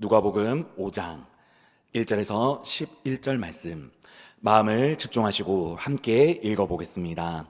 누가복음 5장 1절에서 11절 말씀, 마음을 집중하시고 함께 읽어보겠습니다.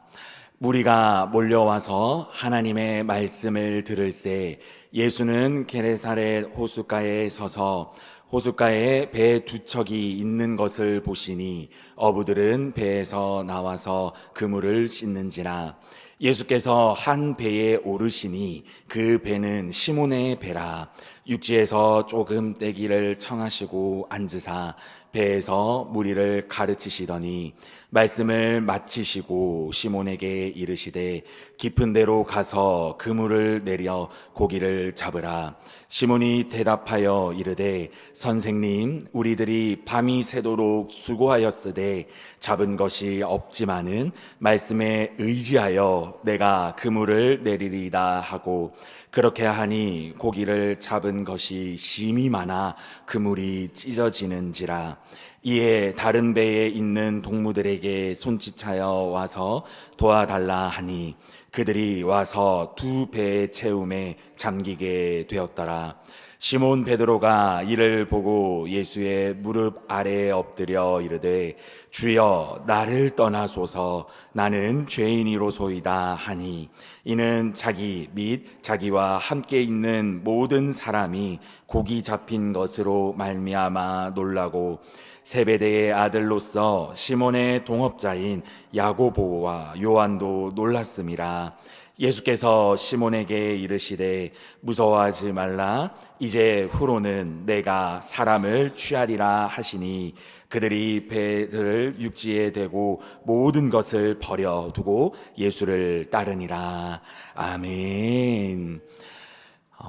무리가 몰려와서 하나님의 말씀을 들을새 예수는 게네사렛 호숫가에 서서 호숫가에 배 두 척이 있는 것을 보시니 어부들은 배에서 나와서 그물을 씻는지라. 예수께서 한 배에 오르시니 그 배는 시몬의 배라. 육지에서 조금 떼기를 청하시고 앉으사 배에서 무리를 가르치시더니 말씀을 마치시고 시몬에게 이르시되 깊은 데로 가서 그물을 내려 고기를 잡으라. 시몬이 대답하여 이르되 선생님, 우리들이 밤이 새도록 수고하였으되 잡은 것이 없지만은 말씀에 의지하여 내가 그물을 내리리다 하고, 그렇게 하니 고기를 잡은 것이 심히 많아 그물이 찢어지는지라. 이에 다른 배에 있는 동무들에게 손짓하여 와서 도와달라 하니 그들이 와서 두 배의 채움에 잠기게 되었더라. 시몬 베드로가 이를 보고 예수의 무릎 아래에 엎드려 이르되 주여, 나를 떠나소서, 나는 죄인이로소이다 하니, 이는 자기 및 자기와 함께 있는 모든 사람이 고기 잡힌 것으로 말미암아 놀라고 세베대의 아들로서 시몬의 동업자인 야고보와 요한도 놀랐음이라. 예수께서 시몬에게 이르시되 무서워하지 말라. 이제 후로는 내가 사람을 취하리라 하시니 그들이 배들을 육지에 대고 모든 것을 버려두고 예수를 따르니라. 아멘.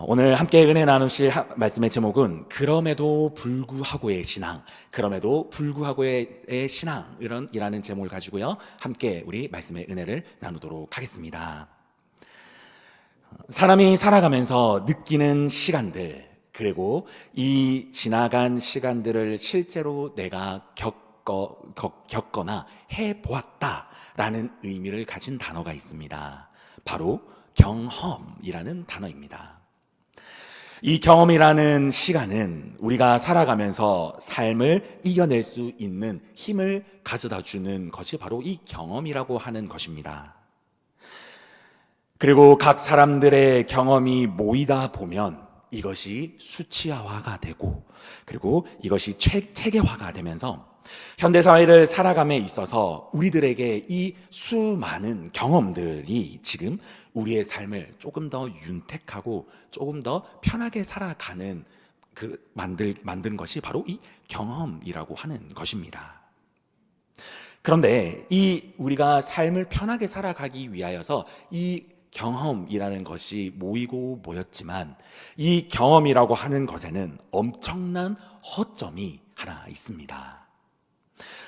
오늘 함께 은혜 나누실 말씀의 제목은 그럼에도 불구하고의 신앙, 그럼에도 불구하고의 신앙이라는 제목을 가지고요, 함께 우리 말씀의 은혜를 나누도록 하겠습니다. 사람이 살아가면서 느끼는 시간들, 그리고 이 지나간 시간들을 실제로 내가 겪거나 해보았다라는 의미를 가진 단어가 있습니다. 바로 경험이라는 단어입니다. 이 경험이라는 시간은 우리가 살아가면서 삶을 이겨낼 수 있는 힘을 가져다 주는 것이 바로 이 경험이라고 하는 것입니다. 그리고 각 사람들의 경험이 모이다 보면 이것이 수치화가 되고, 그리고 이것이 체계화가 되면서 현대사회를 살아감에 있어서 우리들에게 이 수많은 경험들이 지금 우리의 삶을 조금 더 윤택하고 조금 더 편하게 살아가는 만든 것이 바로 이 경험이라고 하는 것입니다. 그런데 이 우리가 삶을 편하게 살아가기 위하여서 이 경험이라는 것이 모였지만 이 경험이라고 하는 것에는 엄청난 허점이 하나 있습니다.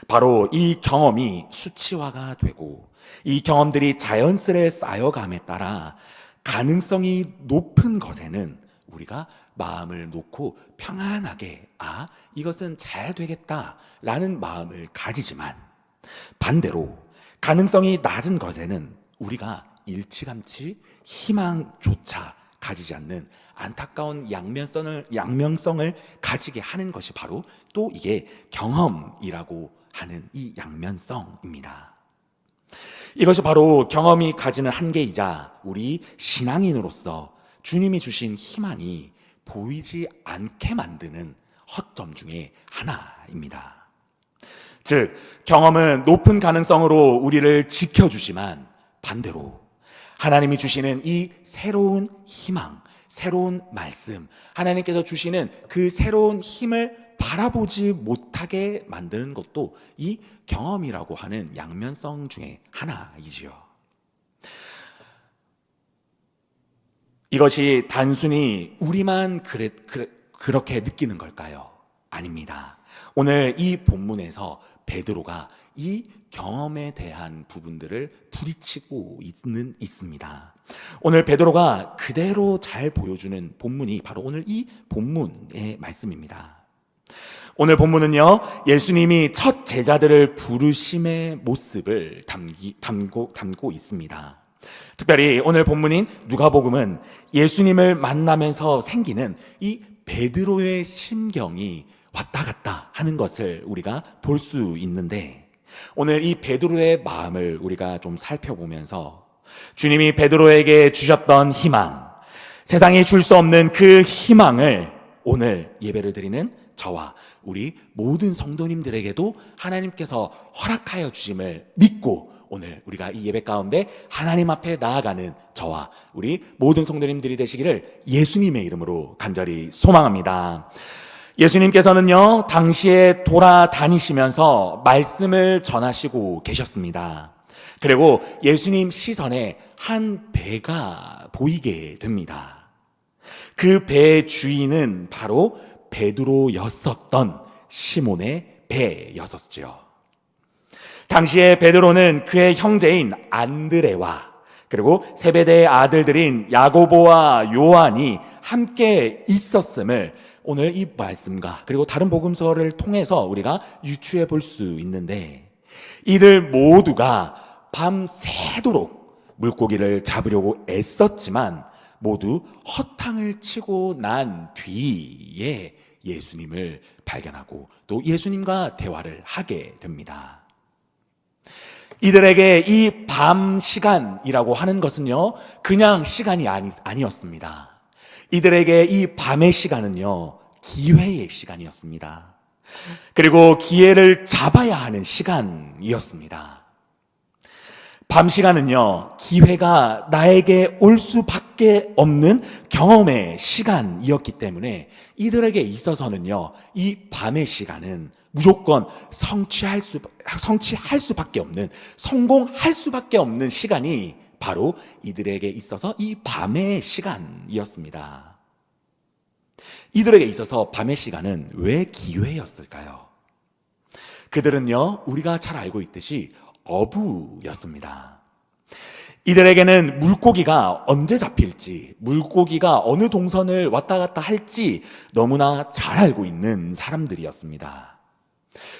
바로 이 경험이 수치화가 되고 이 경험들이 자연스레 쌓여감에 따라 가능성이 높은 것에는 우리가 마음을 놓고 평안하게 이것은 잘 되겠다라는 마음을 가지지만, 반대로 가능성이 낮은 것에는 우리가 일찌감치 희망조차 가지지 않는 안타까운 양면성을 가지게 하는 것이 바로 또 이게 경험이라고 하는 이 양면성입니다. 이것이 바로 경험이 가지는 한계이자 우리 신앙인으로서 주님이 주신 희망이 보이지 않게 만드는 허점 중에 하나입니다. 즉, 경험은 높은 가능성으로 우리를 지켜주지만 반대로 하나님이 주시는 이 새로운 희망, 새로운 말씀, 하나님께서 주시는 그 새로운 힘을 바라보지 못하게 만드는 것도 이 경험이라고 하는 양면성 중에 하나이지요. 이것이 단순히 우리만 그렇게 느끼는 걸까요? 아닙니다. 오늘 이 본문에서 베드로가 이 경험에 대한 부분들을 부딪히고 있습니다. 오늘 베드로가 그대로 잘 보여주는 본문이 바로 오늘 이 본문의 말씀입니다. 오늘 본문은요, 예수님이 첫 제자들을 부르심의 모습을 담고 있습니다. 특별히 오늘 본문인 누가복음은 예수님을 만나면서 생기는 이 베드로의 심경이 왔다 갔다 하는 것을 우리가 볼 수 있는데, 오늘 이 베드로의 마음을 우리가 좀 살펴보면서 주님이 베드로에게 주셨던 희망, 세상이 줄 수 없는 그 희망을 오늘 예배를 드리는 저와 우리 모든 성도님들에게도 하나님께서 허락하여 주심을 믿고 오늘 우리가 이 예배 가운데 하나님 앞에 나아가는 저와 우리 모든 성도님들이 되시기를 예수님의 이름으로 간절히 소망합니다. 예수님께서는요, 당시에 돌아다니시면서 말씀을 전하시고 계셨습니다. 그리고 예수님 시선에 한 배가 보이게 됩니다. 그 배의 주인은 바로 베드로였었던 시몬의 배였었죠. 당시에 베드로는 그의 형제인 안드레와 그리고 세베대의 아들들인 야고보와 요한이 함께 있었음을 오늘 이 말씀과 그리고 다른 복음서를 통해서 우리가 유추해 볼 수 있는데, 이들 모두가 밤새도록 물고기를 잡으려고 애썼지만 모두 허탕을 치고 난 뒤에 예수님을 발견하고 또 예수님과 대화를 하게 됩니다. 이들에게 이 밤 시간이라고 하는 것은요, 그냥 시간이 아니었습니다. 이들에게 이 밤의 시간은요, 기회의 시간이었습니다. 그리고 기회를 잡아야 하는 시간이었습니다. 밤 시간은요, 기회가 나에게 올 수밖에 없는 경험의 시간이었기 때문에 이들에게 있어서는요, 이 밤의 시간은 무조건 성취할 수밖에 없는, 성공할 수밖에 없는 시간이 바로 이들에게 있어서 이 밤의 시간이었습니다. 이들에게 있어서 밤의 시간은 왜 기회였을까요? 그들은요, 우리가 잘 알고 있듯이 어부였습니다. 이들에게는 물고기가 언제 잡힐지, 물고기가 어느 동선을 왔다 갔다 할지 너무나 잘 알고 있는 사람들이었습니다.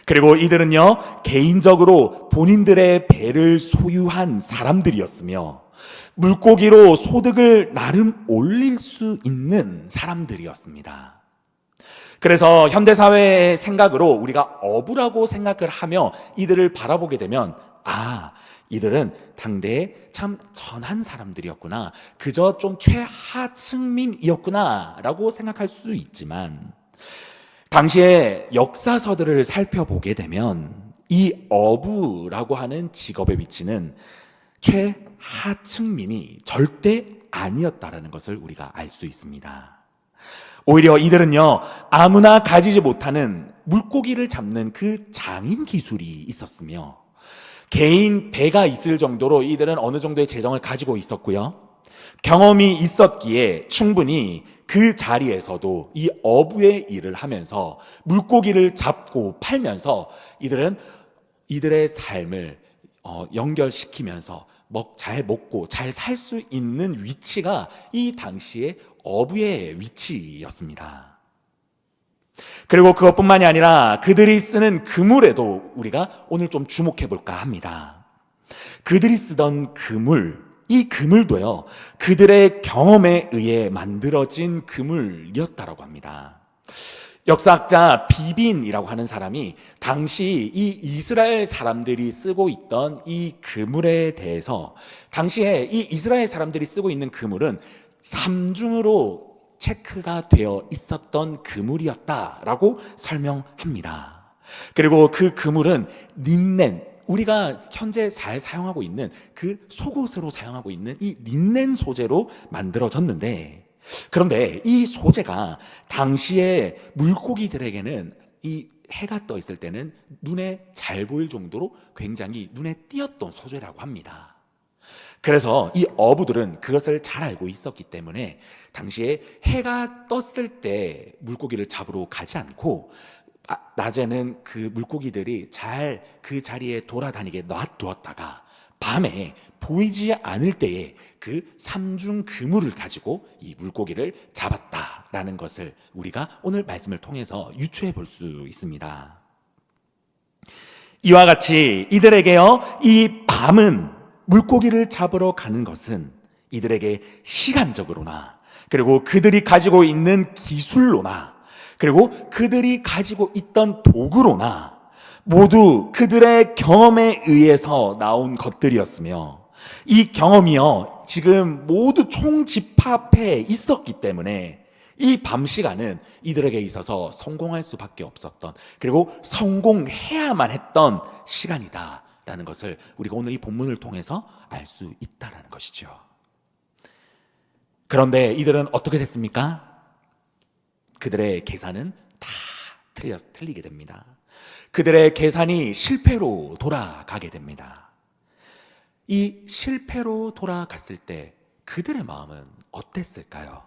그리고 이들은요, 개인적으로 본인들의 배를 소유한 사람들이었으며 물고기로 소득을 나름 올릴 수 있는 사람들이었습니다. 그래서 현대사회의 생각으로 우리가 어부라고 생각을 하며 이들을 바라보게 되면, 이들은 당대에 참 전한 사람들이었구나, 그저 좀 최하층민이었구나 라고 생각할 수 있지만, 당시의 역사서들을 살펴보게 되면 이 어부라고 하는 직업의 위치는 최하층민이 절대 아니었다라는 것을 우리가 알 수 있습니다. 오히려 이들은요, 아무나 가지지 못하는 물고기를 잡는 그 장인 기술이 있었으며 개인 배가 있을 정도로 이들은 어느 정도의 재정을 가지고 있었고요, 경험이 있었기에 충분히 그 자리에서도 이 어부의 일을 하면서 물고기를 잡고 팔면서 이들은 이들의 삶을 연결시키면서 잘 먹고 잘 살 수 있는 위치가 이 당시의 어부의 위치였습니다. 그리고 그것뿐만이 아니라 그들이 쓰는 그물에도 우리가 오늘 좀 주목해 볼까 합니다. 그들이 쓰던 그물, 이 그물도요, 그들의 경험에 의해 만들어진 그물이었다라고 합니다. 역사학자 비빈이라고 하는 사람이 당시 이 이스라엘 사람들이 쓰고 있던 이 그물에 대해서, 당시에 이 이스라엘 사람들이 쓰고 있는 그물은 삼중으로 체크가 되어 있었던 그물이었다라고 설명합니다. 그리고 그 그물은 린넨, 우리가 현재 잘 사용하고 있는 그 속옷으로 사용하고 있는 이 린넨 소재로 만들어졌는데, 그런데 이 소재가 당시에 물고기들에게는 이 해가 떠 있을 때는 눈에 잘 보일 정도로 굉장히 눈에 띄었던 소재라고 합니다. 그래서 이 어부들은 그것을 잘 알고 있었기 때문에 당시에 해가 떴을 때 물고기를 잡으러 가지 않고 낮에는 그 물고기들이 잘 그 자리에 돌아다니게 놔두었다가 밤에 보이지 않을 때에 그 삼중 그물을 가지고 이 물고기를 잡았다라는 것을 우리가 오늘 말씀을 통해서 유추해 볼 수 있습니다. 이와 같이 이들에게요, 이 밤은 물고기를 잡으러 가는 것은 이들에게 시간적으로나 그리고 그들이 가지고 있는 기술로나, 그리고 그들이 가지고 있던 도구로나 모두 그들의 경험에 의해서 나온 것들이었으며, 이 경험이요 지금 모두 총집합해 있었기 때문에 이 밤 시간은 이들에게 있어서 성공할 수밖에 없었던, 그리고 성공해야만 했던 시간이다라는 것을 우리가 오늘 이 본문을 통해서 알 수 있다라는 것이죠. 그런데 이들은 어떻게 됐습니까? 그들의 계산은 다 틀리게 됩니다. 그들의 계산이 실패로 돌아가게 됩니다. 이 실패로 돌아갔을 때 그들의 마음은 어땠을까요?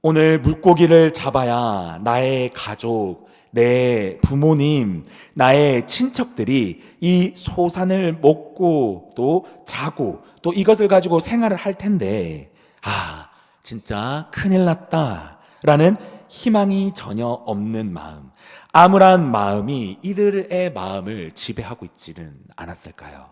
오늘 물고기를 잡아야 나의 가족, 내 부모님, 나의 친척들이 이 소산을 먹고 또 자고 또 이것을 가지고 생활을 할 텐데, 진짜 큰일 났다 라는 희망이 전혀 없는 마음, 암울한 마음이 이들의 마음을 지배하고 있지는 않았을까요?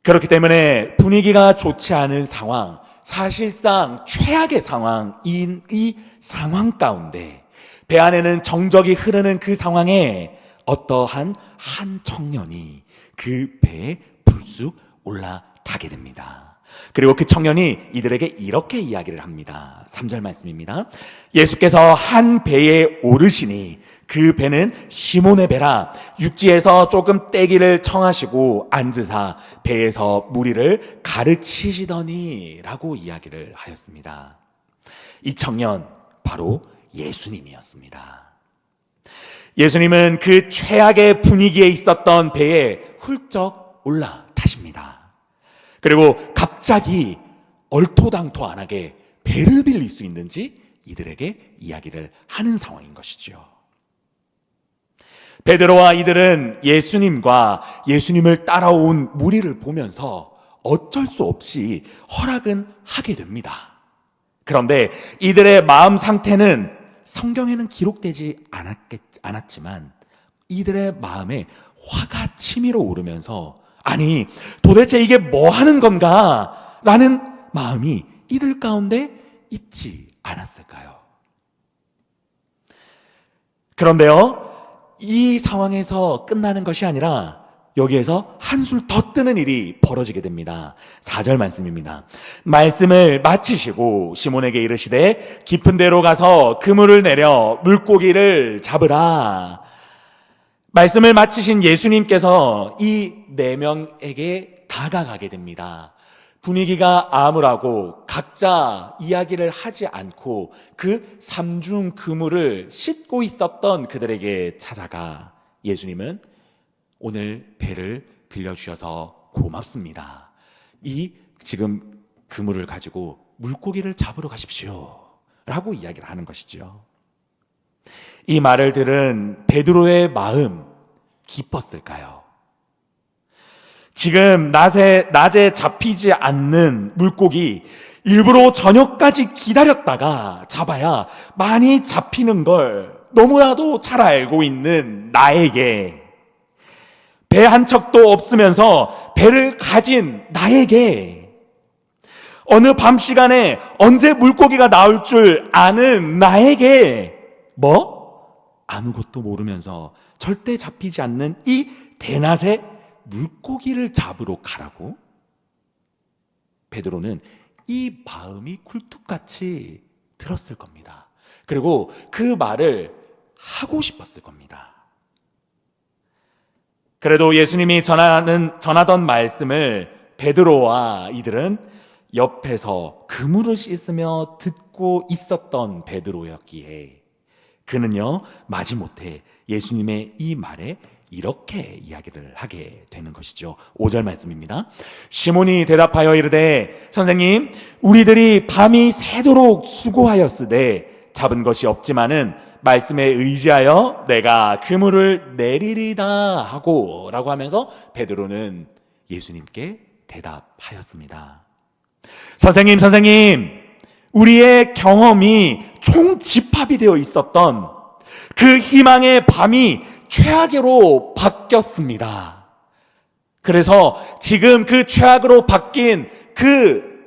그렇기 때문에 분위기가 좋지 않은 상황, 사실상 최악의 상황인 이 상황 가운데 배 안에는 정적이 흐르는 그 상황에 어떠한 한 청년이 그 배에 불쑥 올라타게 됩니다. 그리고 그 청년이 이들에게 이렇게 이야기를 합니다. 3절 말씀입니다. 예수께서 한 배에 오르시니 그 배는 시몬의 배라, 육지에서 조금 떼기를 청하시고 앉으사 배에서 무리를 가르치시더니 라고 이야기를 하였습니다. 이 청년 바로 예수님이었습니다. 예수님은 그 최악의 분위기에 있었던 배에 훌쩍 올라타십니다. 그리고 갑자기 얼토당토안하게 배를 빌릴 수 있는지 이들에게 이야기를 하는 상황인 것이죠. 베드로와 이들은 예수님과 예수님을 따라온 무리를 보면서 어쩔 수 없이 허락은 하게 됩니다. 그런데 이들의 마음 상태는 성경에는 기록되지 않았지만 이들의 마음에 화가 치밀어 오르면서, 아니 도대체 이게 뭐 하는 건가 라는 마음이 이들 가운데 있지 않았을까요? 그런데요, 이 상황에서 끝나는 것이 아니라 여기에서 한술 더 뜨는 일이 벌어지게 됩니다. 4절 말씀입니다. 말씀을 마치시고 시몬에게 이르시되 깊은 데로 가서 그물을 내려 물고기를 잡으라. 말씀을 마치신 예수님께서 이 네 명에게 다가가게 됩니다. 분위기가 암울하고 각자 이야기를 하지 않고 그 삼중 그물을 씻고 있었던 그들에게 찾아가 예수님은 오늘 배를 빌려주셔서 고맙습니다. 이 지금 그물을 가지고 물고기를 잡으러 가십시오 라고 이야기를 하는 것이죠. 이 말을 들은 베드로의 마음 기뻤을까요? 지금 낮에 잡히지 않는 물고기 일부러 저녁까지 기다렸다가 잡아야 많이 잡히는 걸 너무나도 잘 알고 있는 나에게, 배 한 척도 없으면서 배를 가진 나에게, 어느 밤 시간에 언제 물고기가 나올 줄 아는 나에게 아무것도 모르면서 절대 잡히지 않는 이 대낮에 물고기를 잡으러 가라고? 베드로는 이 마음이 굴뚝같이 들었을 겁니다. 그리고 그 말을 하고 싶었을 겁니다. 그래도 예수님이 전하던 말씀을 베드로와 이들은 옆에서 그물을 씻으며 듣고 있었던 베드로였기에 그는요 마지못해 예수님의 이 말에 이렇게 이야기를 하게 되는 것이죠. 5절 말씀입니다. 시몬이 대답하여 이르되 선생님, 우리들이 밤이 새도록 수고하였으되 잡은 것이 없지만은 말씀에 의지하여 내가 그물을 내리리다 하고 라고 하면서 베드로는 예수님께 대답하였습니다. 선생님, 우리의 경험이 총집합이 되어 있었던 그 희망의 밤이 최악으로 바뀌었습니다. 그래서 지금 그 최악으로 바뀐 그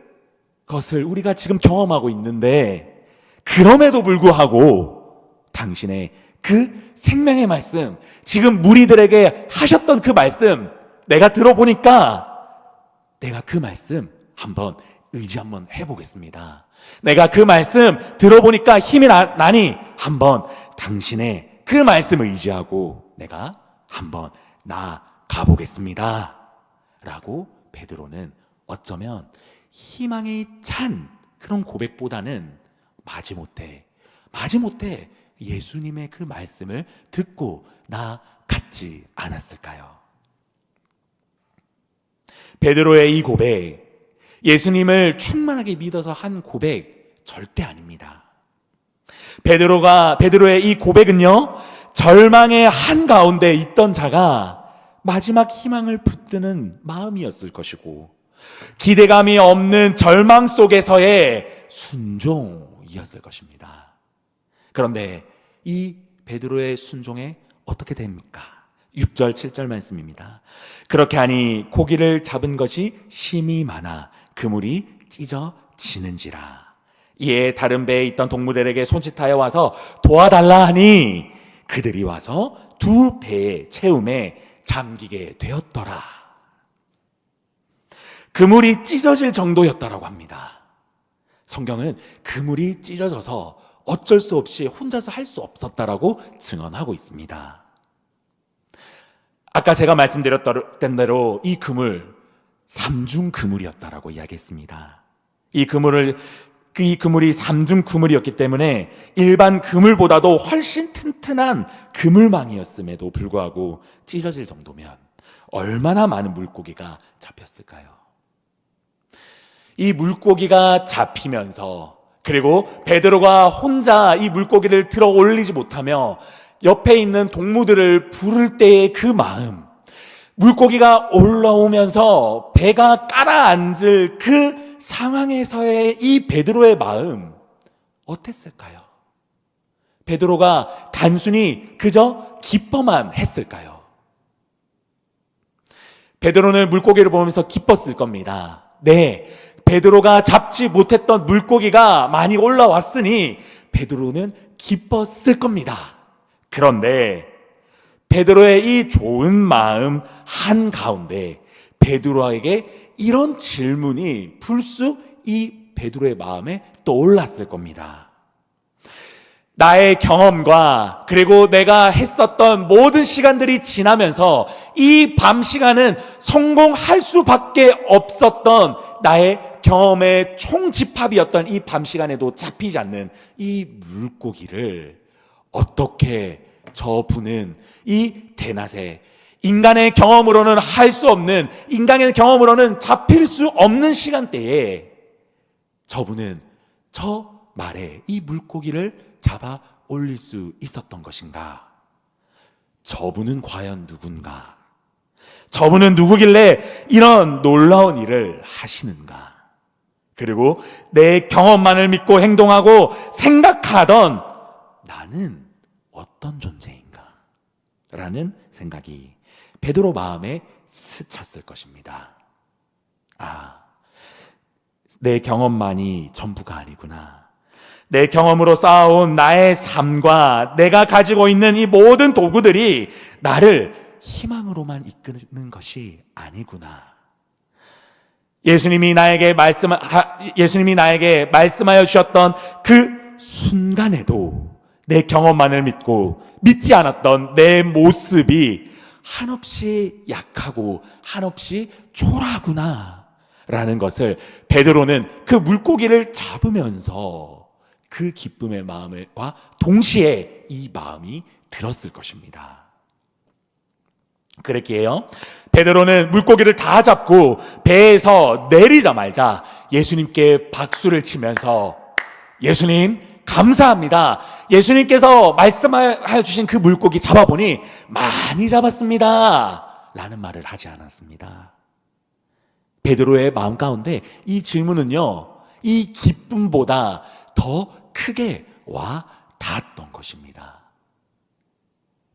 것을 우리가 지금 경험하고 있는데, 그럼에도 불구하고 당신의 그 생명의 말씀, 지금 무리들에게 하셨던 그 말씀, 내가 들어보니까 내가 그 말씀 의지 한번 해보겠습니다. 내가 그 말씀 들어보니까 힘이 나니 한번 당신의 그 말씀을 의지하고 내가 한번 나가보겠습니다. 라고 베드로는 어쩌면 희망이 찬 그런 고백보다는 마지못해 예수님의 그 말씀을 듣고 나갔지 않았을까요? 베드로의 이 고백, 예수님을 충만하게 믿어서 한 고백 절대 아닙니다. 베드로의 이 고백은요, 절망의 한가운데 있던 자가 마지막 희망을 붙드는 마음이었을 것이고, 기대감이 없는 절망 속에서의 순종이었을 것입니다. 그런데 이 베드로의 순종에 어떻게 됩니까? 6절 7절 말씀입니다. 그렇게 하니 고기를 잡은 것이 심히 많아 그물이 찢어지는지라. 이에 다른 배에 있던 동무들에게 손짓하여 와서 도와달라 하니 그들이 와서 두 배의 채움에 잠기게 되었더라. 그물이 찢어질 정도였다라고 합니다. 성경은 그물이 찢어져서 어쩔 수 없이 혼자서 할 수 없었다라고 증언하고 있습니다. 아까 제가 말씀드렸던 대로 이 그물, 삼중 그물이었다라고 이야기했습니다. 이 그물이 삼중 그물이었기 때문에 일반 그물보다도 훨씬 튼튼한 그물망이었음에도 불구하고 찢어질 정도면 얼마나 많은 물고기가 잡혔을까요? 이 물고기가 잡히면서, 그리고 베드로가 혼자 이 물고기를 들어 올리지 못하며 옆에 있는 동무들을 부를 때의 그 마음, 물고기가 올라오면서 배가 깔아앉을 그 상황에서의 이 베드로의 마음 어땠을까요? 베드로가 단순히 그저 기뻐만 했을까요? 베드로는 물고기를 보면서 기뻤을 겁니다. 네, 베드로가 잡지 못했던 물고기가 많이 올라왔으니 베드로는 기뻤을 겁니다. 그런데 베드로의 이 좋은 마음 한가운데 베드로에게 이런 질문이 불쑥 이 베드로의 마음에 떠올랐을 겁니다. 나의 경험과 그리고 내가 했었던 모든 시간들이 지나면서 이 밤 시간은 성공할 수밖에 없었던 나의 경험의 총집합이었던 이 밤 시간에도 잡히지 않는 이 물고기를 어떻게 저분은 이 대낮에 인간의 경험으로는 할 수 없는, 인간의 경험으로는 잡힐 수 없는 시간대에 저분은 저 말에 이 물고기를 잡아 올릴 수 있었던 것인가? 저분은 과연 누군가? 저분은 누구길래 이런 놀라운 일을 하시는가? 그리고 내 경험만을 믿고 행동하고 생각하던 나는 어떤 존재인가? 라는 생각이 베드로 마음에 스쳤을 것입니다. 내 경험만이 전부가 아니구나. 내 경험으로 쌓아온 나의 삶과 내가 가지고 있는 이 모든 도구들이 나를 희망으로만 이끄는 것이 아니구나. 예수님이 나에게 말씀하여 주셨던 그 순간에도 내 경험만을 믿고 믿지 않았던 내 모습이 한없이 약하고 한없이 초라하구나 라는 것을 베드로는 그 물고기를 잡으면서 그 기쁨의 마음과 동시에 이 마음이 들었을 것입니다. 그랬기에요, 베드로는 물고기를 다 잡고 배에서 내리자마자 예수님께 박수를 치면서 예수님 감사합니다. 예수님께서 말씀하여 주신 그 물고기 잡아보니 많이 잡았습니다. 라는 말을 하지 않았습니다. 베드로의 마음 가운데 이 질문은요, 이 기쁨보다 더 크게 와 닿았던 것입니다.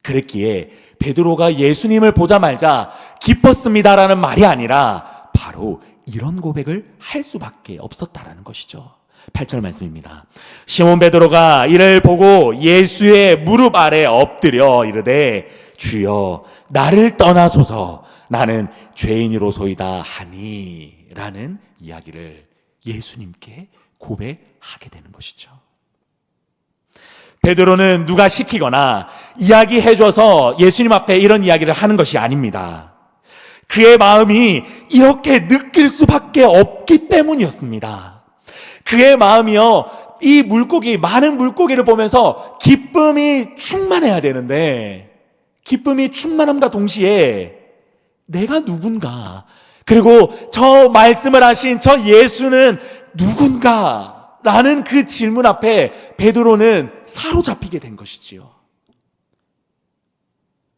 그랬기에 베드로가 예수님을 보자마자 기뻤습니다라는 말이 아니라 바로 이런 고백을 할 수밖에 없었다라는 것이죠. 8절 말씀입니다. 시몬 베드로가 이를 보고 예수의 무릎 아래 엎드려 이르되 주여 나를 떠나소서 나는 죄인이로소이다 하니 라는 이야기를 예수님께 고백하게 되는 것이죠. 베드로는 누가 시키거나 이야기해줘서 예수님 앞에 이런 이야기를 하는 것이 아닙니다. 그의 마음이 이렇게 느낄 수밖에 없기 때문이었습니다. 그의 마음이요, 이 물고기, 많은 물고기를 보면서 기쁨이 충만해야 되는데, 기쁨이 충만함과 동시에 내가 누군가, 그리고 저 말씀을 하신 저 예수는 누군가 라는 그 질문 앞에 베드로는 사로잡히게 된 것이지요.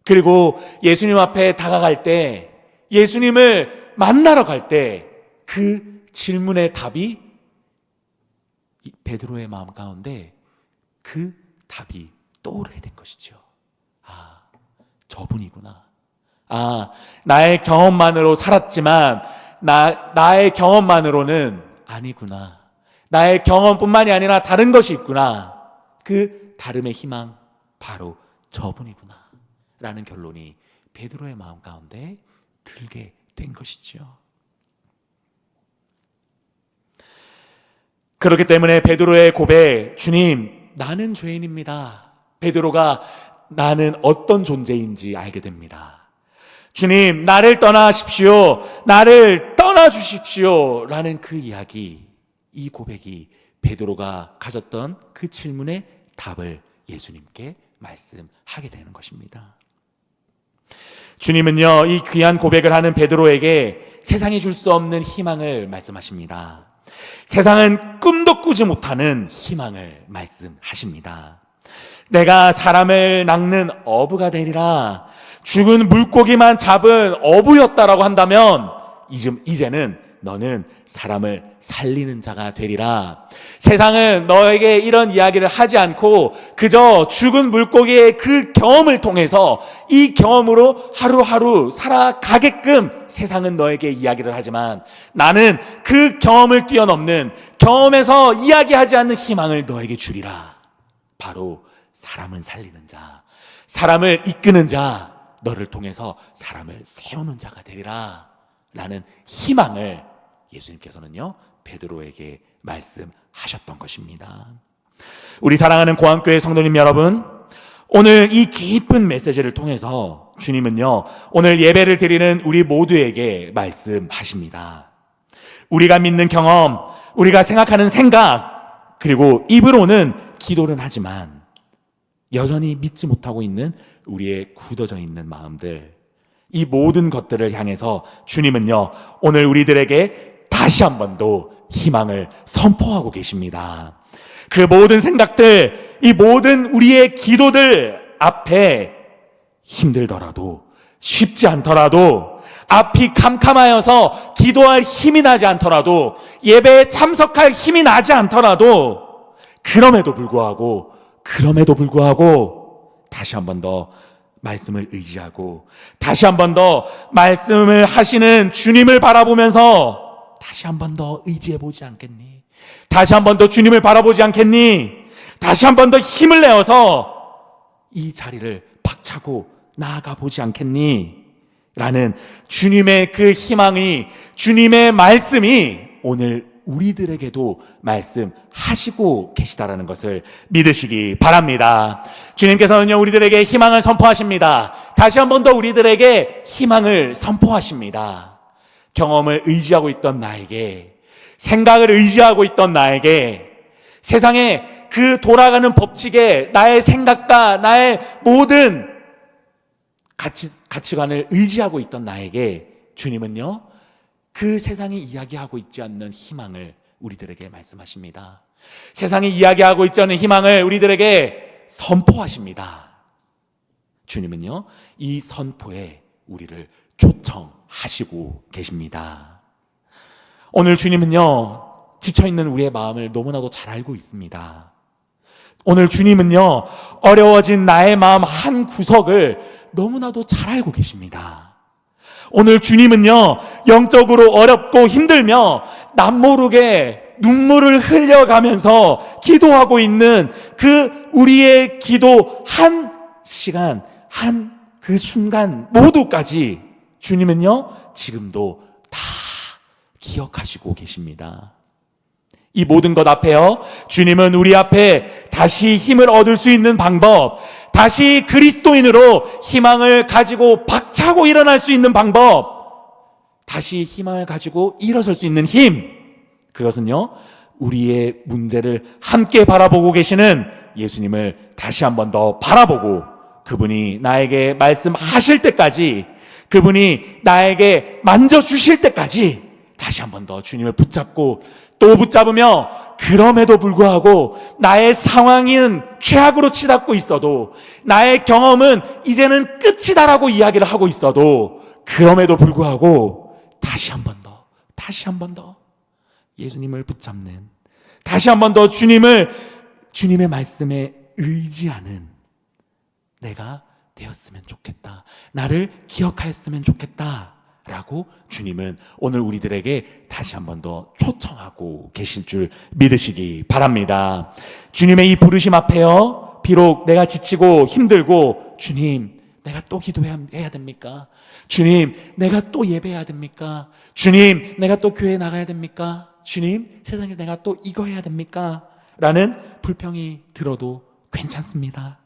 그리고 예수님 앞에 다가갈 때, 예수님을 만나러 갈 때 그 질문의 답이 베드로의 마음 가운데 그 답이 떠오르게 된 것이죠. 아, 저분이구나. 아, 나의 경험만으로 살았지만 나의 경험만으로는 아니구나. 나의 경험뿐만이 아니라 다른 것이 있구나. 그 다름의 희망 바로 저분이구나 라는 결론이 베드로의 마음 가운데 들게 된 것이지요. 그렇기 때문에 베드로의 고백, 주님 나는 죄인입니다. 베드로가 나는 어떤 존재인지 알게 됩니다. 주님 나를 떠나십시오. 나를 떠나주십시오 라는 그 이야기, 이 고백이 베드로가 가졌던 그 질문의 답을 예수님께 말씀하게 되는 것입니다. 주님은요, 이 귀한 고백을 하는 베드로에게 세상이 줄 수 없는 희망을 말씀하십니다. 세상은 꿈도 꾸지 못하는 희망을 말씀하십니다. 내가 사람을 낚는 어부가 되리라. 죽은 물고기만 잡은 어부였다라고 한다면 이제는 너는 사람을 살리는 자가 되리라. 세상은 너에게 이런 이야기를 하지 않고 그저 죽은 물고기의 그 경험을 통해서 이 경험으로 하루하루 살아가게끔 세상은 너에게 이야기를 하지만 나는 그 경험을 뛰어넘는, 경험에서 이야기하지 않는 희망을 너에게 주리라. 바로 사람을 살리는 자, 사람을 이끄는 자, 너를 통해서 사람을 세우는 자가 되리라 라는 희망을 예수님께서는요 베드로에게 말씀하셨던 것입니다. 우리 사랑하는 고항교회 성도님 여러분, 오늘 이 깊은 메시지를 통해서 주님은요 오늘 예배를 드리는 우리 모두에게 말씀하십니다. 우리가 믿는 경험, 우리가 생각하는 생각, 그리고 입으로는 기도는 하지만 여전히 믿지 못하고 있는 우리의 굳어져 있는 마음들, 이 모든 것들을 향해서 주님은요 오늘 우리들에게 다시 한 번 더 희망을 선포하고 계십니다. 그 모든 생각들, 이 모든 우리의 기도들 앞에 힘들더라도, 쉽지 않더라도, 앞이 캄캄하여서 기도할 힘이 나지 않더라도, 예배에 참석할 힘이 나지 않더라도, 그럼에도 불구하고 다시 한 번 더 말씀을 의지하고 다시 한 번 더 말씀을 하시는 주님을 바라보면서 다시 한 번 더 의지해보지 않겠니? 다시 한 번 더 주님을 바라보지 않겠니? 다시 한 번 더 힘을 내어서 이 자리를 박차고 나아가 보지 않겠니? 라는 주님의 그 희망이, 주님의 말씀이 오늘 우리들에게도 말씀하시고 계시다라는 것을 믿으시기 바랍니다. 주님께서는요 우리들에게 희망을 선포하십니다. 다시 한 번 더 우리들에게 희망을 선포하십니다. 경험을 의지하고 있던 나에게, 생각을 의지하고 있던 나에게, 세상에 그 돌아가는 법칙에 나의 생각과 나의 모든 가치관을 의지하고 있던 나에게 주님은요 그 세상이 이야기하고 있지 않는 희망을 우리들에게 말씀하십니다. 세상이 이야기하고 있지 않는 희망을 우리들에게 선포하십니다. 주님은요 이 선포에 우리를 초청하시고 계십니다. 오늘 주님은요 지쳐있는 우리의 마음을 너무나도 잘 알고 있습니다. 오늘 주님은요 어려워진 나의 마음 한 구석을 너무나도 잘 알고 계십니다. 오늘 주님은요, 영적으로 어렵고 힘들며 남모르게 눈물을 흘려가면서 기도하고 있는 그 우리의 기도 한 시간, 한 그 순간 모두까지 주님은요, 지금도 다 기억하시고 계십니다. 이 모든 것 앞에요, 주님은 우리 앞에 다시 힘을 얻을 수 있는 방법, 다시 그리스도인으로 희망을 가지고 박차고 일어날 수 있는 방법, 다시 희망을 가지고 일어설 수 있는 힘, 그것은요, 우리의 문제를 함께 바라보고 계시는 예수님을 다시 한 번 더 바라보고 그분이 나에게 말씀하실 때까지, 그분이 나에게 만져주실 때까지 다시 한 번 더 주님을 붙잡고 또 붙잡으며, 그럼에도 불구하고 나의 상황은 최악으로 치닫고 있어도, 나의 경험은 이제는 끝이다라고 이야기를 하고 있어도, 그럼에도 불구하고 다시 한 번 더 예수님을 붙잡는, 다시 한 번 더 주님의 말씀에 의지하는 내가 되었으면 좋겠다, 나를 기억하였으면 좋겠다 라고 주님은 오늘 우리들에게 다시 한 번 더 초청하고 계실 줄 믿으시기 바랍니다. 주님의 이 부르심 앞에요, 비록 내가 지치고 힘들고, 주님 내가 또 기도해야 됩니까? 주님 내가 또 예배해야 됩니까? 주님 내가 또 교회에 나가야 됩니까? 주님 세상에서 내가 또 이거 해야 됩니까? 라는 불평이 들어도 괜찮습니다.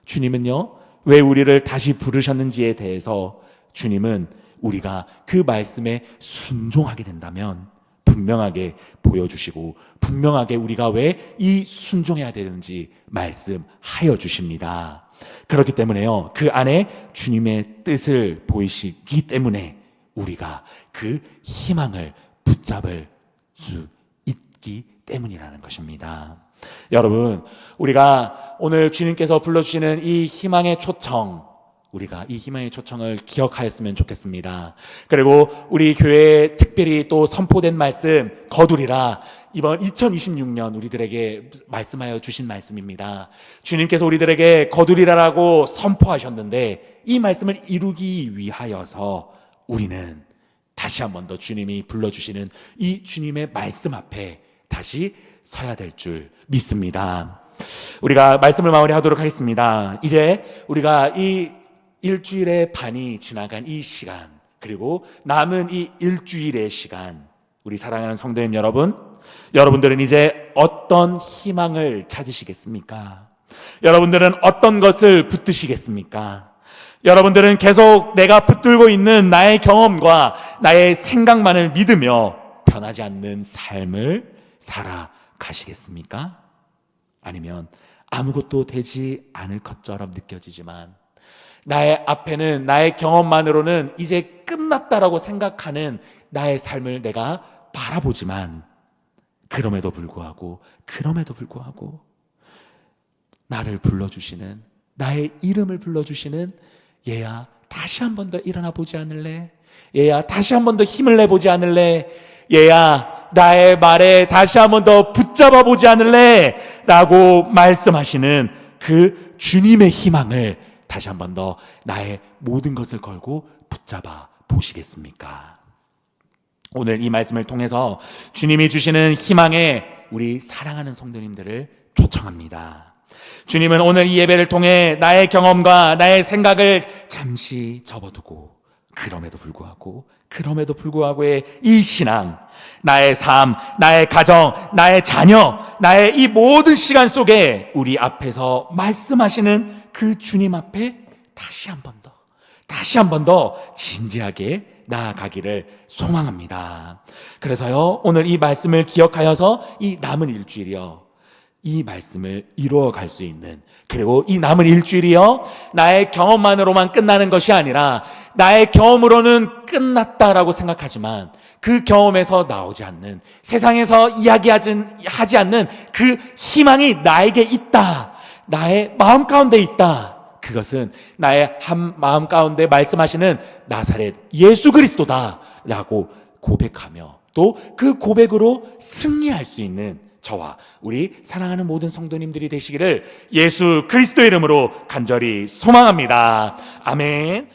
주님은요, 왜 우리를 다시 부르셨는지에 대해서 주님은 우리가 그 말씀에 순종하게 된다면 분명하게 보여주시고, 분명하게 우리가 왜 이 순종해야 되는지 말씀하여 주십니다. 그렇기 때문에요, 그 안에 주님의 뜻을 보이시기 때문에 우리가 그 희망을 붙잡을 수 있기 때문이라는 것입니다. 여러분, 우리가 오늘 주님께서 불러주시는 이 희망의 초청, 우리가 이 희망의 초청을 기억하였으면 좋겠습니다. 그리고 우리 교회에 특별히 또 선포된 말씀, 거두리라, 이번 2026년 우리들에게 말씀하여 주신 말씀입니다. 주님께서 우리들에게 거두리라라고 선포하셨는데, 이 말씀을 이루기 위하여서 우리는 다시 한 번 더 주님이 불러주시는 이 주님의 말씀 앞에 다시 서야 될 줄 믿습니다. 우리가 말씀을 마무리하도록 하겠습니다. 이제 우리가 이 일주일의 반이 지나간 이 시간, 그리고 남은 이 일주일의 시간, 우리 사랑하는 성도님 여러분, 여러분들은 이제 어떤 희망을 찾으시겠습니까? 여러분들은 어떤 것을 붙드시겠습니까? 여러분들은 계속 내가 붙들고 있는 나의 경험과 나의 생각만을 믿으며 변하지 않는 삶을 살아가시겠습니까? 아니면 아무것도 되지 않을 것처럼 느껴지지만 나의 앞에는, 나의 경험만으로는 이제 끝났다라고 생각하는 나의 삶을 내가 바라보지만, 그럼에도 불구하고 나를 불러주시는, 나의 이름을 불러주시는, 얘야 다시 한 번 더 일어나 보지 않을래? 얘야 다시 한 번 더 힘을 내보지 않을래? 얘야 나의 말에 다시 한 번 더 붙잡아 보지 않을래? 라고 말씀하시는 그 주님의 희망을 다시 한 번 더 나의 모든 것을 걸고 붙잡아 보시겠습니까? 오늘 이 말씀을 통해서 주님이 주시는 희망에 우리 사랑하는 성도님들을 초청합니다. 주님은 오늘 이 예배를 통해 나의 경험과 나의 생각을 잠시 접어두고, 그럼에도 불구하고의 이 신앙, 나의 삶, 나의 가정, 나의 자녀, 나의 이 모든 시간 속에 우리 앞에서 말씀하시는 그 주님 앞에 다시 한 번 더 진지하게 나아가기를 소망합니다. 그래서요, 오늘 이 말씀을 기억하여서 이 남은 일주일이요, 이 말씀을 이루어갈 수 있는, 그리고 이 남은 일주일이요, 나의 경험만으로만 끝나는 것이 아니라 나의 경험으로는 끝났다라고 생각하지만 그 경험에서 나오지 않는, 세상에서 이야기하지 않는 그 희망이 나에게 있다, 나의 마음 가운데 있다. 그것은 나의 한 마음 가운데 말씀하시는 나사렛 예수 그리스도다 라고 고백하며, 또 그 고백으로 승리할 수 있는 저와 우리 사랑하는 모든 성도님들이 되시기를 예수 그리스도 이름으로 간절히 소망합니다. 아멘.